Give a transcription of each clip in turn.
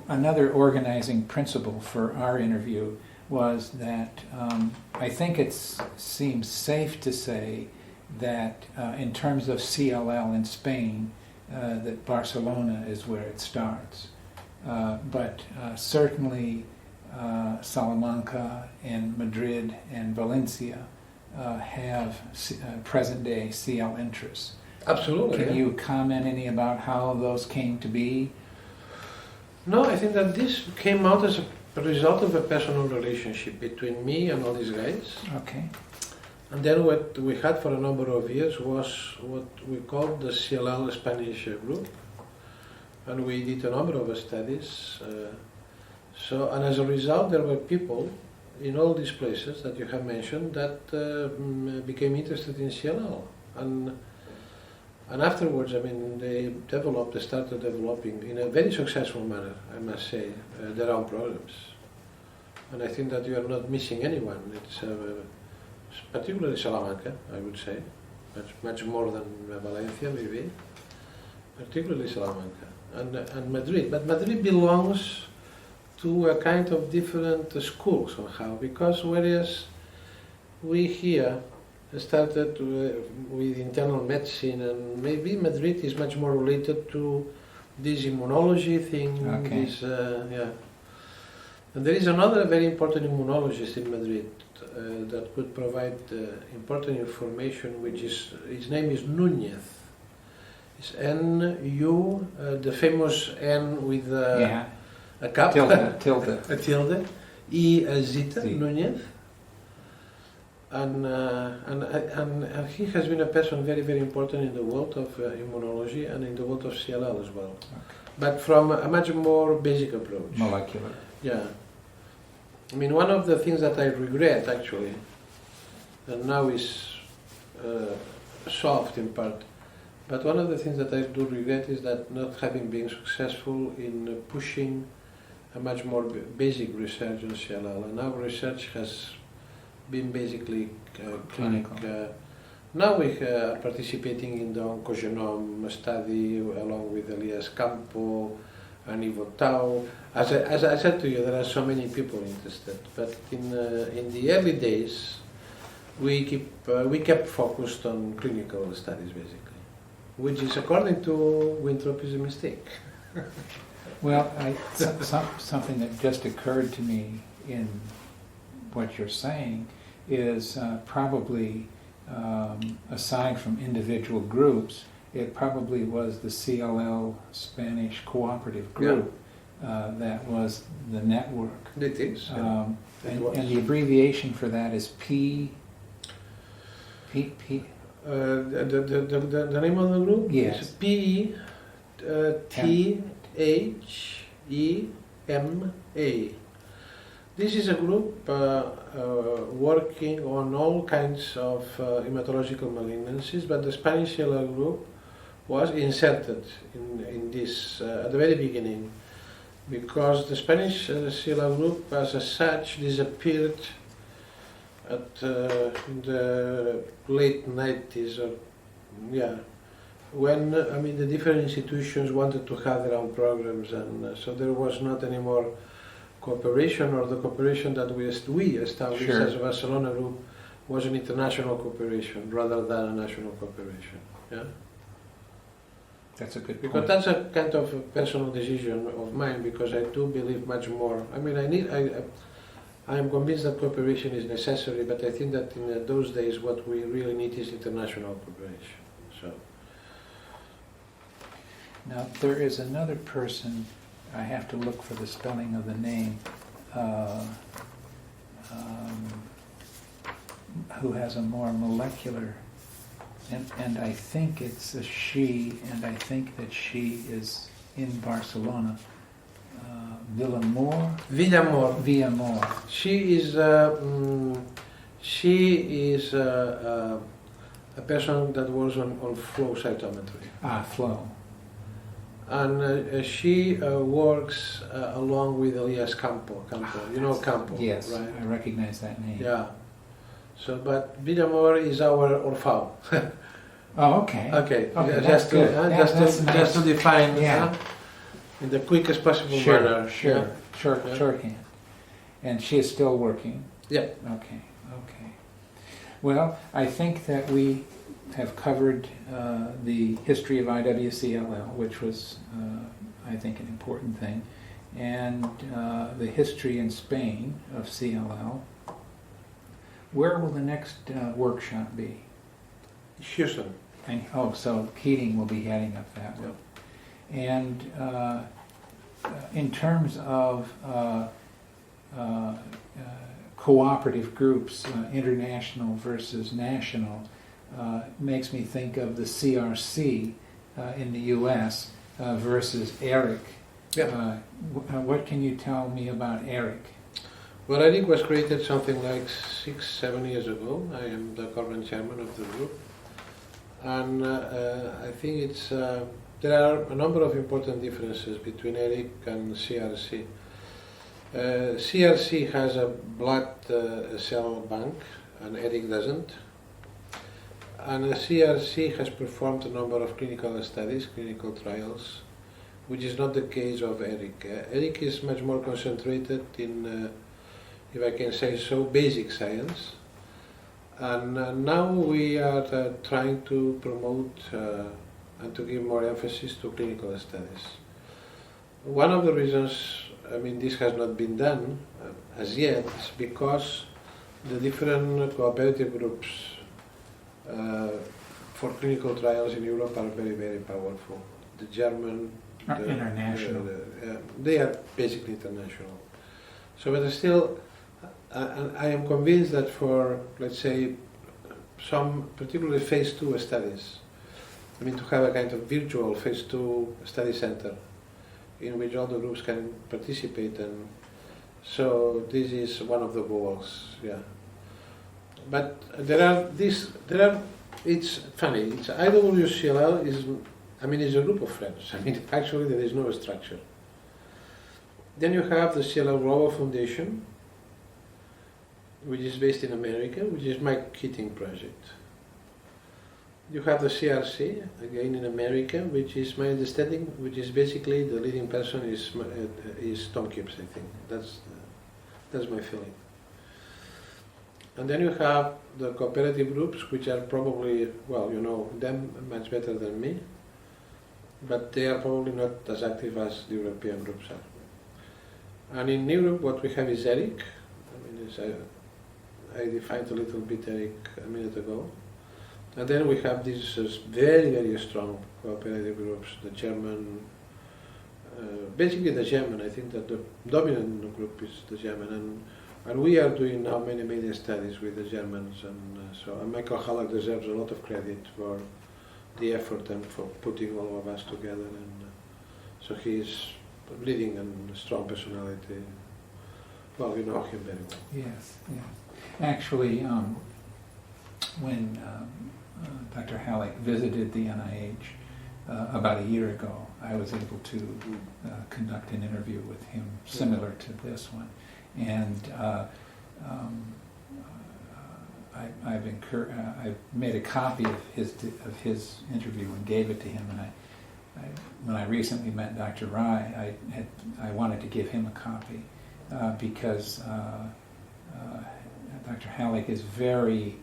another organizing principle for our interview was that I think it seems safe to say that in terms of CLL in Spain, that Barcelona is where it starts. But certainly Salamanca and Madrid and Valencia have present-day CL interests. Absolutely. Can you comment any about how those came to be? No, I think that this came out as a result of a personal relationship between me and all these guys. Okay. And then what we had for a number of years was what we called the CLL Spanish group. And we did a number of studies. And as a result, there were people in all these places that you have mentioned that became interested in CLL. And afterwards, I mean, they started developing in a very successful manner, I must say, their own programs. And I think that you are not missing anyone. It's particularly Salamanca, I would say, much more than Valencia, maybe, particularly Salamanca, and Madrid. But Madrid belongs to a kind of different school somehow, because whereas we here started with internal medicine, and maybe Madrid is much more related to this immunology thing. Okay. And there is another very important immunologist in Madrid that could provide important information, which is, his name is Núñez. It's N-U, the famous N with a cap, Tilde. a tilde, E zeta, Núñez. And he has been a person very, very important in the world of immunology and in the world of CLL as well. Okay. But from a much more basic approach. Molecular. Yeah. I mean, one of the things that I regret, actually, and now is solved in part, but one of the things that I do regret is that not having been successful in pushing a much more basic research on CLL. And our research has been basically clinical. Now we are participating in the oncogenome study along with Elias Campo and Ivo Tau. As I said to you, there are so many people interested. But in the early days, we kept focused on clinical studies basically, which is, according to Winthrop, is a mistake. Well, something that just occurred to me in what you're saying is probably, aside from individual groups, it probably was the CLL Spanish cooperative group that was the network. It is. And the abbreviation for that is P. The name of the group is PETHEMA. This is a group working on all kinds of hematological malignancies, but the Spanish CLL group was inserted in this at the very beginning, because the Spanish CLL group as such disappeared in the late 90s, when the different institutions wanted to have their own programs, and so there was not anymore cooperation, or the cooperation that we established as a Barcelona group was an international cooperation rather than a national cooperation. Yeah. That's a good point. Because that's a kind of a personal decision of mine, because I do believe much more. I mean, I am convinced that cooperation is necessary, but I think that in those days what we really need is international cooperation. So. Now, there is another person, I have to look for the spelling of the name, who has a more molecular, and I think it's a she, and I think that she is in Barcelona. Villamor. She is a person that works on flow cytometry. Flow. And she works along with Elias Campo. You know Campo? Yes, right? I recognize that name. Yeah. So, but Villamor is our orfao. Oh, okay. Okay. Okay, Just to define. Yeah. in the quickest possible Sure, manner. sure, Yeah. shorthand. And she is still working? Yeah. Okay, okay. Well, I think that we have covered the history of IWCLL, which was, I think, an important thing, and the history in Spain of CLL. Where will the next workshop be? Houston. Oh, so Keating will be heading up that way. And in terms of cooperative groups, international versus national, makes me think of the CRC in the U.S. Versus ERIC. Yeah. What can you tell me about ERIC? Well, ERIC was created something like 6-7 years ago. I am the current chairman of the group. And I think it's there are a number of important differences between ERIC and CRC. CRC has a blood cell bank, and ERIC doesn't. And CRC has performed a number of clinical studies, clinical trials, which is not the case of ERIC. ERIC is much more concentrated in, if I can say so, basic science. And now we are trying to promote and to give more emphasis to clinical studies. One of the reasons, I mean, this has not been done as yet is because the different cooperative groups for clinical trials in Europe are very, very powerful. The German, international. They are basically international. So, but still, I am convinced that for, let's say, some particularly phase 2 studies, I mean, to have a kind of virtual phase 2 study center in which all the groups can participate, and so this is one of the goals, yeah. But it's funny, it's IWCLL is a group of friends. I mean, actually there is no structure. Then you have the CLL Global Foundation, which is based in America, which is my Keating project. You have the CRC, again in America, which is my understanding, which is basically the leading person is Tom Gibbs, I think. That's my feeling. And then you have the cooperative groups, which are probably, well, you know them much better than me, but they are probably not as active as the European groups are. And in Europe, what we have is ERIC. I mean, I defined a little bit ERIC a minute ago. And then we have these very, very strong cooperative groups, the German, basically the German. I think that the dominant group is the German, and we are doing now many studies with the Germans, and Michael Halleck deserves a lot of credit for the effort and for putting all of us together, and so he's leading and a strong personality. Well, you know him very well. Yes, yes. Actually, when Dr. Halleck visited the NIH about a year ago, I was able to conduct an interview with him similar to this one, and I've made a copy of his interview and gave it to him. And when I recently met Dr. Rai, I wanted to give him a copy because Dr. Halleck is very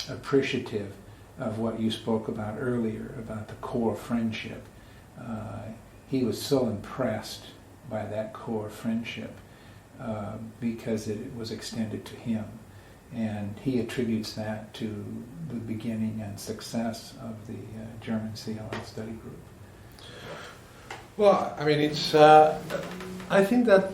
appreciative of what you spoke about earlier, about the core friendship. He was so impressed by that core friendship because it was extended to him. And he attributes that to the beginning and success of the German CLL study group. Well, I mean, it's. I think that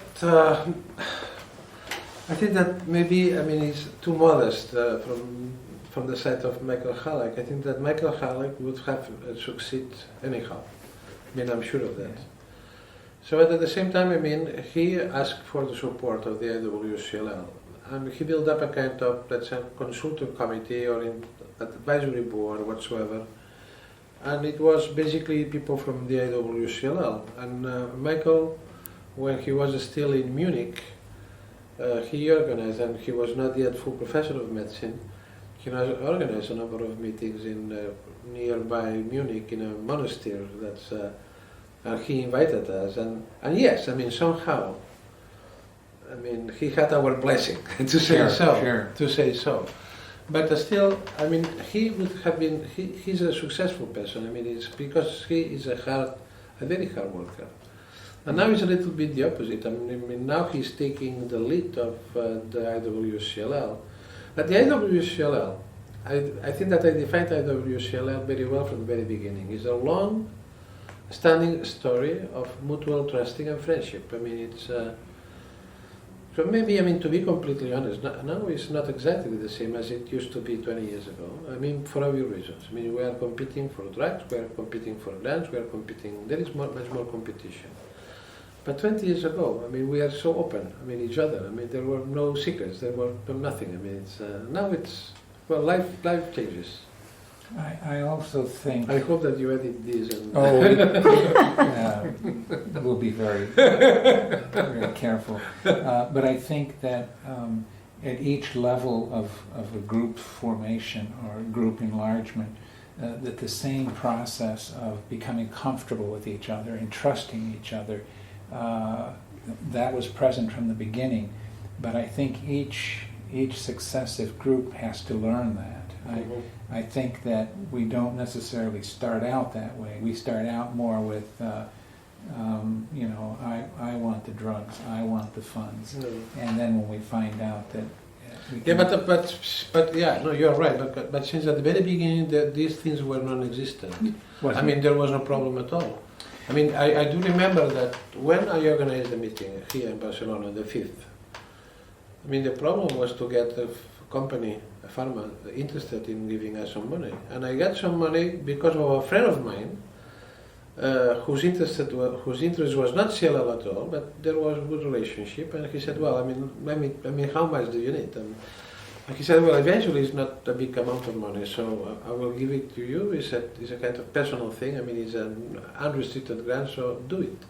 maybe, I mean, it's too modest from the side of Michael Halleck. I think that Michael Halleck would have succeed anyhow. I mean, I'm sure of that. So, but at the same time, I mean, he asked for the support of the IWCLL, and he built up a kind of, let's say, consultant committee or advisory board or whatsoever. And it was basically people from the IWCLL. And Michael, when he was still in Munich, he organized, and he was not yet full professor of medicine, he organized a number of meetings in nearby Munich in a monastery that's and he invited us, and yes, I mean, somehow, I mean, he had our blessing to say Sure, so, sure. to say so. But still, I mean, he would have been, he's a successful person. I mean, it's because he is a very hard worker. And now it's a little bit the opposite. I mean now he's taking the lead of the IWCLL. But the IWCLL, I think that I defined IWCLL very well from the very beginning. It's a long-standing story of mutual trusting and friendship. I mean, it's so maybe, I mean, to be completely honest, now it's not exactly the same as it used to be 20 years ago. I mean, for obvious reasons. I mean, we are competing for drugs, we are competing for grants, we are competing. There is much more competition. But 20 years ago, I mean, we are so open. I mean, each other. I mean, there were no secrets. There were nothing. I mean, it's now it's well, life changes. I also think. I hope that you edit this. And we'll be very, very careful. But I think that at each level of a group formation or group enlargement, that the same process of becoming comfortable with each other and trusting each other, that was present from the beginning. But I think each successive group has to learn that. I think that we don't necessarily start out that way. We start out more with, you know, I want the drugs, I want the funds, and then when we find out that we can but yeah, no, you're right. But since at the very beginning, these things were non-existent. I mean, there was no problem at all. I mean, I do remember that when I organized the meeting here in Barcelona, the 5th. I mean, the problem was to get a company, a pharma, interested in giving us some money. And I got some money because of a friend of mine whose interest was not CLL at all, but there was a good relationship. And he said, well, I mean, how much do you need? And he said, well, eventually it's not a big amount of money, so I will give it to you. It's a kind of personal thing. I mean, it's an unrestricted grant, so do it.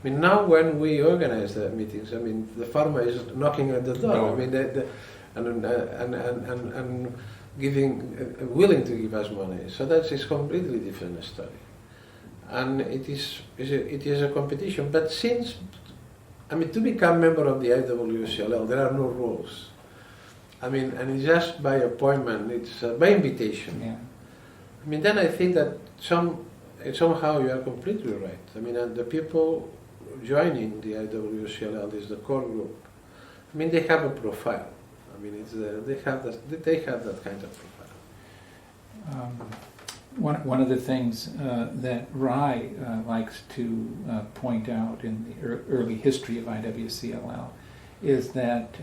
I mean, now when we organize the meetings, I mean, the pharma is knocking at the door. I mean, and willing to give us money. So that's a completely different story. And it is a competition. But since, I mean, to become member of the IWCLL, there are no rules. I mean, and it's just by appointment, it's by invitation. Yeah. I mean, then I think that somehow you are completely right. I mean, and the people joining the IWCLL is the core group. I mean, they have a profile. I mean, they have that kind of profile. One of the things that Rai likes to point out in the early history of IWCLL is that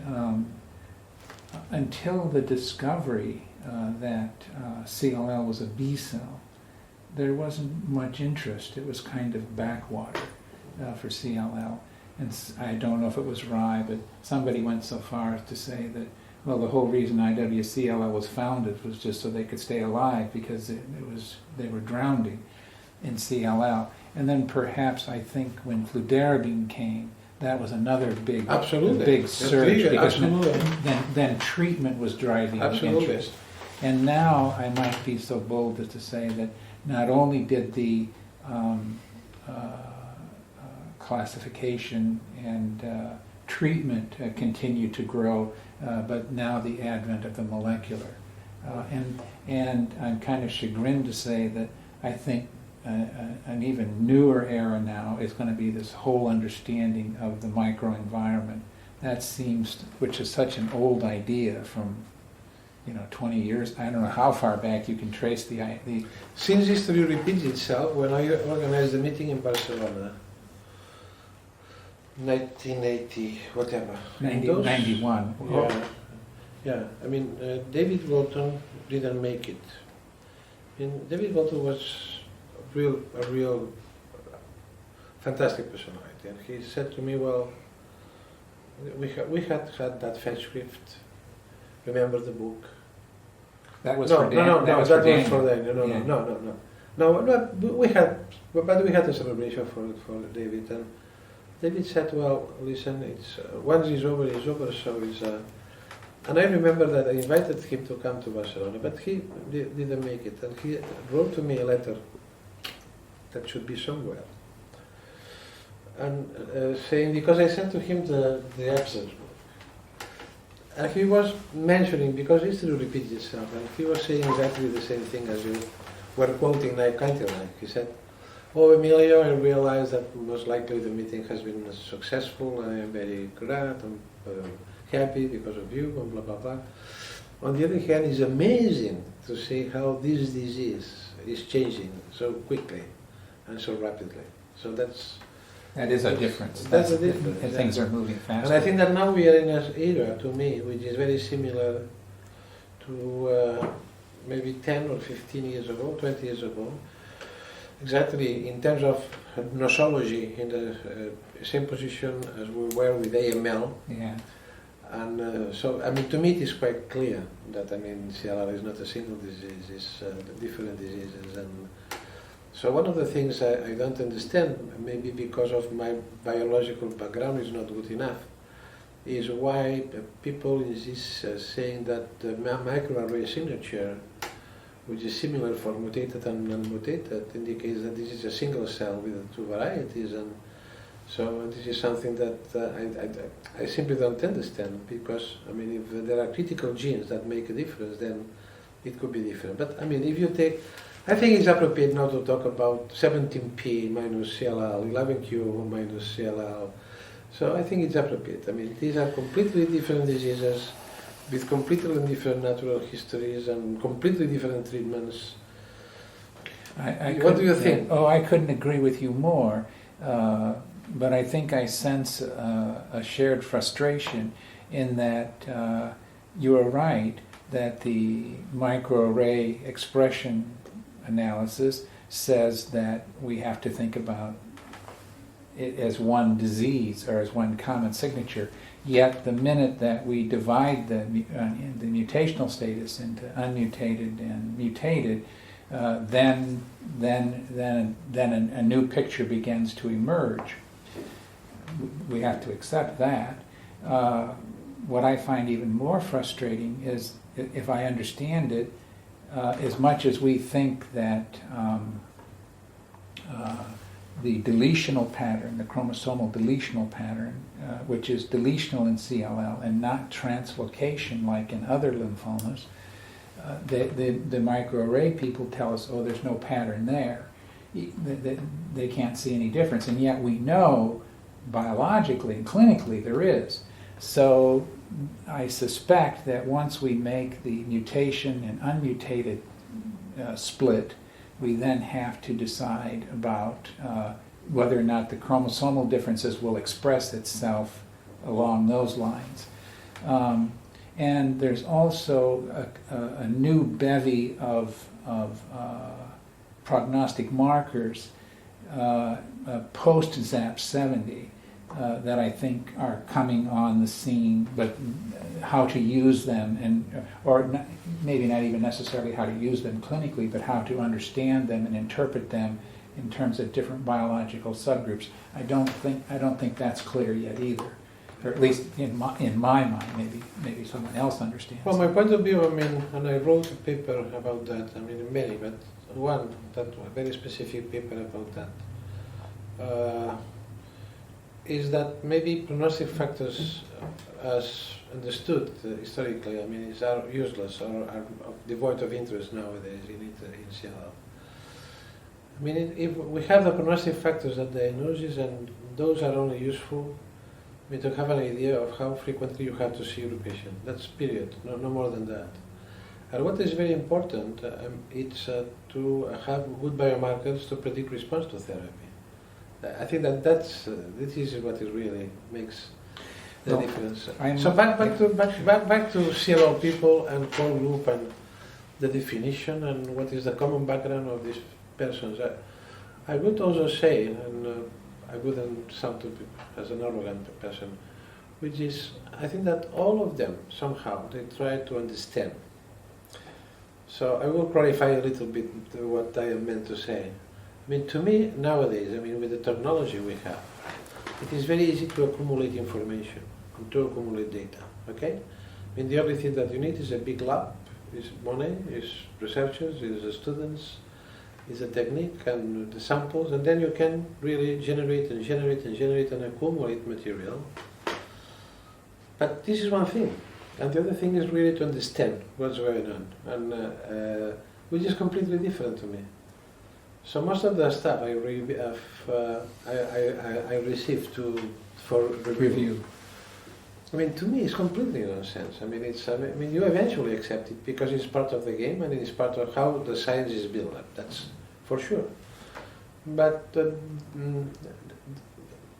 until the discovery that CLL was a B cell, there wasn't much interest. It was kind of backwater for CLL. And I don't know if it was Rai, but somebody went so far as to say that, well, the whole reason IWCLL was founded was just so they could stay alive, because they were drowning in CLL. And then perhaps I think when fludarabine came, that was another big surge, because then treatment was driving the interest. And now I might be so bold as to say that not only did the classification and treatment continue to grow, but now the advent of the molecular. And I'm kind of chagrined to say that I think an even newer era now is going to be this whole understanding of the microenvironment. That seems, which is such an old idea from 20 years. I don't know how far back you can trace the. Since history repeats itself, when I organized the meeting in Barcelona, 1980, whatever. 91. Yeah. I mean, David Walton didn't make it. David Walton was a real fantastic personality, and he said to me, "Well, we had that French script. Remember the book?" That was for Daniel. That was for Daniel. No. We had a celebration for David, and David said, "Well, listen, it's once it's over, it's over." So it's. And I remember that I invited him to come to Barcelona, but he didn't make it, and he wrote to me a letter that should be somewhere. and saying, because I sent to him the absence book, and he was mentioning, because history repeats itself, and he was saying exactly the same thing as you were quoting, I can't like. He said, "Oh, Emilio, I realize that most likely the meeting has been successful, and I am very glad, I'm happy because of you, and blah, blah, blah. On the other hand, it's amazing to see how this disease is changing so quickly and so rapidly. So that is a difference. That's a difference. And things are moving faster. And I think that now we are in an era, to me, which is very similar to maybe 10 or 15 years ago, 20 years ago, exactly in terms of nosology, in the same position as we were with AML. Yeah. And so, I mean, to me it is quite clear that, I mean, CLL is not a single disease, it's different diseases. And so one of the things I don't understand, maybe because of my biological background is not good enough, is why people insist saying that the microarray signature, which is similar for mutated and non-mutated, indicates that this is a single cell with two varieties. And so this is something that I simply don't understand, because, I mean, if there are critical genes that make a difference, then it could be different. But, I mean, if you take, I think it's appropriate now to talk about 17p minus CLL, 11q minus CLL. So I think it's appropriate. I mean, these are completely different diseases with completely different natural histories and completely different treatments. What do you think? Oh, I couldn't agree with you more. But I think I sense a shared frustration in that you are right that the microarray expression analysis says that we have to think about it as one disease or as one common signature. Yet the minute that we divide the mutational status into unmutated and mutated, then a new picture begins to emerge. We have to accept that. What I find even more frustrating is, if I understand it, as much as we think that the deletional pattern, the chromosomal deletional pattern, which is deletional in CLL and not translocation like in other lymphomas, the microarray people tell us, oh, there's no pattern there. They can't see any difference, and yet we know biologically and clinically there is. So I suspect that once we make the mutation and unmutated split, we then have to decide about whether or not the chromosomal differences will express itself along those lines. And there's also a new bevy of prognostic markers post-ZAP70 that I think are coming on the scene, but how to use them, maybe not even necessarily how to use them clinically, but how to understand them and interpret them in terms of different biological subgroups. I don't think that's clear yet either, or at least in my mind. Maybe someone else understands. Well, my point of view, I mean, and I wrote a paper about that. I mean, many, but one that a very specific paper about that. Is that maybe prognostic factors, as understood historically, I mean, are useless or are devoid of interest nowadays in CLL. I mean, if we have the prognostic factors at diagnosis, and those are only useful, I mean, to have an idea of how frequently you have to see your patient. That's period, no more than that. And what is very important, it's to have good biomarkers to predict response to therapy. I think this is what it really makes the difference. So back to CLL people and core group and the definition and what is the common background of these persons. I would also say, and I wouldn't sound to be as an arrogant person, which is, I think that all of them somehow they try to understand. So I will clarify a little bit what I meant to say. I mean, to me, nowadays, I mean, with the technology we have, it is very easy to accumulate information, and to accumulate data, okay? I mean, the only thing that you need is a big lab, is money, is researchers, is students, is a technique and the samples, and then you can really generate and accumulate material. But this is one thing, and the other thing is really to understand what's going on, and which is completely different to me. So most of the stuff I received for review. I mean, to me, it's completely nonsense. I mean, you eventually accept it because it's part of the game and it is part of how the science is built up. That's for sure. But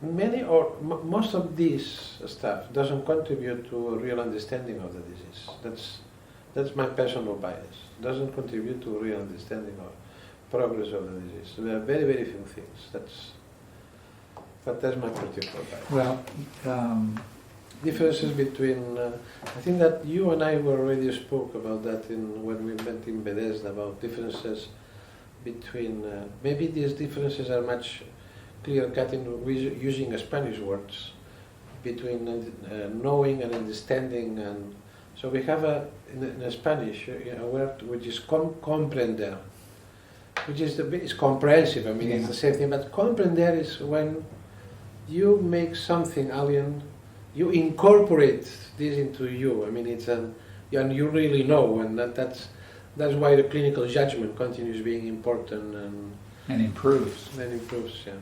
most of this stuff doesn't contribute to a real understanding of the disease. That's my personal bias. Doesn't contribute to a real understanding of progress of the disease. There are very, very few things. But that's my particular bias. Well. Differences between, I think that you and I already spoke about that when we met in Bethesda, about differences between, maybe these differences are much clear-cut in using Spanish words, between knowing and understanding. And so we have in Spanish a word which is comprender, which is comprehensive. I mean, it's the same thing, but comprender is when you make something alien, you incorporate this into you. I mean, and you really know, and that's why the clinical judgment continues being important and improves. And improves, yeah.